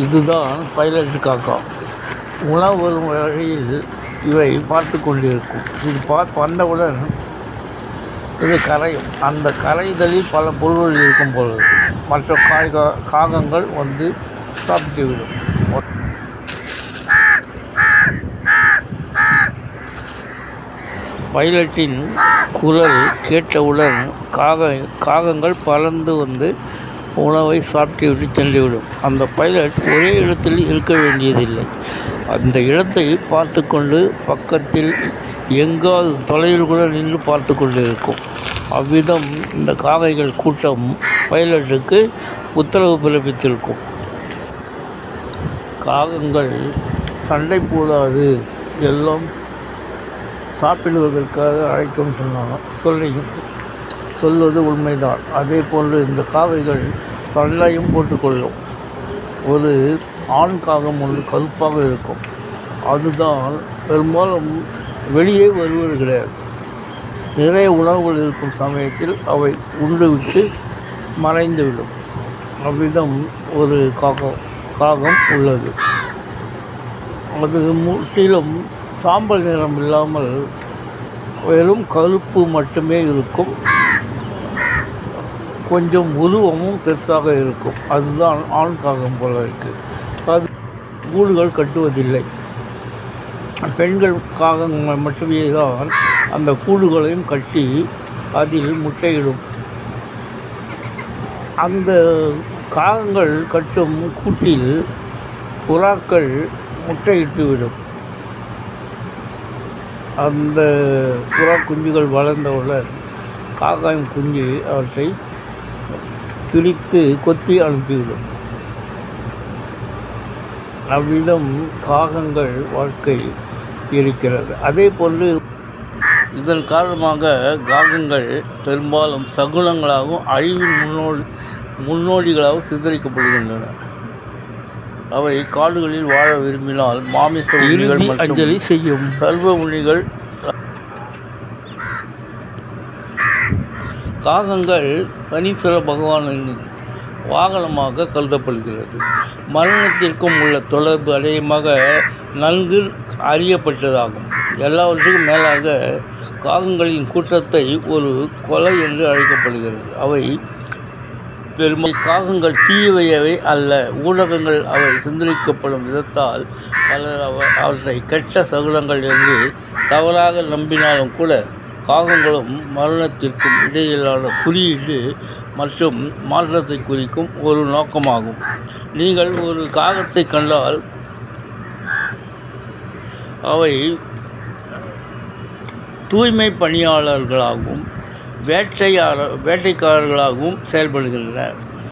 இதுதான் பைலட் காக்கா. உணவு வரும் வழியில் இவை பார்த்து கொண்டிருக்கும். இது வந்தவுடன் இது கரையும். அந்த கரைதலில் பல பொருள்கள் இருக்கும் பொழுது மற்ற காகங்கள் வந்து சாப்பிட்டுவிடும். பைலட்டின் குரல் கேட்டவுடன் காகங்கள் பறந்து வந்து உணவை சாப்பிட்டுவிட்டு சென்றுவிடும். அந்த பைலட் ஒரே இடத்தில் இருக்க வேண்டியதில்லை. அந்த இடத்தை பார்த்து கொண்டு பக்கத்தில் எங்காவது தொலைவில் கூட நின்று பார்த்து கொண்டு இருக்கும். அவ்விதம் இந்த காகைகள் கூட்டம் பைலட்டுக்கு உத்தரவு பிறப்பித்திருக்கும். காகங்கள் சண்டை போடாது, எல்லாம் சாப்பிடுவதற்காக அழைக்கும் சொல்வது உண்மைதான். அதே போன்று இந்த காகைகள் சண்டையும் போட்டுக்கொள்ளும். ஒரு ஆண் காகம் ஒன்று கருப்பாக இருக்கும். அதுதான் பெரும்பாலும் வெளியே வருவது கிடையாது. நிறைய உணவுகள் இருக்கும் சமயத்தில் அவை உண்டுவிட்டு மறைந்துவிடும். அவ்விதம் ஒரு காகம் உள்ளது. அது முற்றிலும் சாம்பல் நிறம் இல்லாமல் வெறும் கருப்பு மட்டுமே இருக்கும். கொஞ்சம் உருவமும் பெருசாக இருக்கும். அதுதான் ஆண் காகம் போல இருக்குது. அது கூடுகள் கட்டுவதில்லை. பெண்கள் காகங்கள் மட்டுமே தான் அந்த கூடுகளையும் கட்டி அதில் முட்டையிடும். அந்த காகங்கள் கட்டும் கூட்டில் புறாக்கள் முட்டையிட்டுவிடும். அந்த புறா குஞ்சுகள் வளர்ந்தவுடன் காக்காயும் குஞ்சு அவற்றை பிடித்து கொத்தி அனுப்பிவிடும். அவ்விதம் காகங்கள் வாழ்க்கை இருக்கிறது. அதே போன்று இதன் காரணமாக காகங்கள் பெரும்பாலும் சகுனங்களாகவும் அழிவின் முன்னோடிகளாகவும் சித்தரிக்கப்படுகின்றன. அவை காடுகளில் வாழ விரும்பினால் மாமிச உண்ணிகள் மற்றும் அஞ்சலி செய்யும் சர்வ உண்ணிகள். காகங்கள் சனீஸ்வர பகவானின் வாகனமாக கருதப்படுகிறது. மரணத்திற்கும் உள்ள தொடர்பு அதிகமாக நன்கு அறியப்பட்டதாகும். எல்லாவற்றுக்கும் மேலாக காகங்களின் கூட்டத்தை ஒரு கொலை என்று அழைக்கப்படுகிறது. அவை காகங்கள் தீயவையவை அல்ல. ஊடகங்கள் அவை சிந்தரிக்கப்படும் விதத்தால் பலர் அவற்றை கெட்ட சகுனங்கள் என்று தவறாக நம்பினாலும் கூட காகங்களும் மரணத்திற்கும் இடையிலான குறியீடு மற்றும் மாற்றத்தை குறிக்கும் ஒரு நோக்கமாகும். நீங்கள் ஒரு காகத்தை கண்டால் அவை தூய்மை பணியாளர்களாகவும் வேட்டைக்காரர்களாகவும் செயல்படுகின்றன.